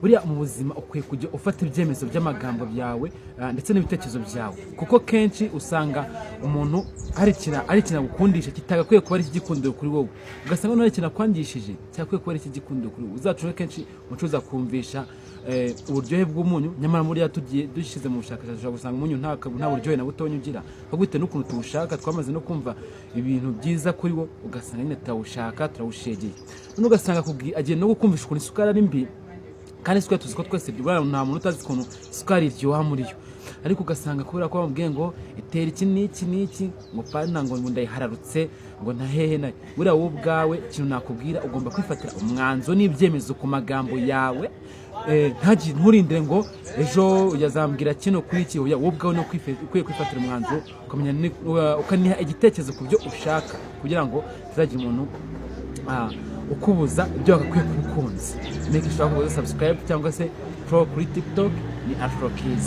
buriya mu buzima ukwiye kujya ufata ibyemezo by'amagambo byawe ndetse n'ibitekerezo byawe, kuko kenshi usanga umuntu ari ikintu agukundisha kitagakwiye kuba ari ikigikundiro kuri wowe, ugasanga none ikintu akwangishije cyakwiye kuba ari ikigikundiro kuri wowe. Uzacure kenshi umucuruzi akumvisha uburyohe bw'umunyu, nyamara muri tugiye dushyize mu bushakashatsi gusanga umunyu nta buryohe na butonya ugira, ahubwo bitewe n'ukuntu tuwushaka. Twamaze no kumva ibintu byiza kuri wo, ugasanga nyine turawushaka, turawushegeye, none ugasanga agiye no gukumvisha ukuntu isukari ari mbi, kandi isukari tuzi ko twese nta muntu utazi ukuntu isukari iryoha muri yo, ariko ugasanga kubera ko bamubwiye ngo itera iki n'iki ngo pana ngo ndayihararutse ngo ntahehe nayo. Buriya wowe ubwawe ikintu nakubwira, ugomba kwifatira umwanzo n'ibyemezo ku magambo yawe, nturindire ngo ejo yazambwira kino kuri iki. Wowe ubwawe no ukwiye kwifatira umwanzo, ukamenya ukaniha igitekerezo ku byo ushaka, kugira ngo tuzagira umuntu ukubuza ibyo wagakwiye kubikunza. Make sure ko subscribe cyangwa se follow kuri TikTok ni Afro Kids.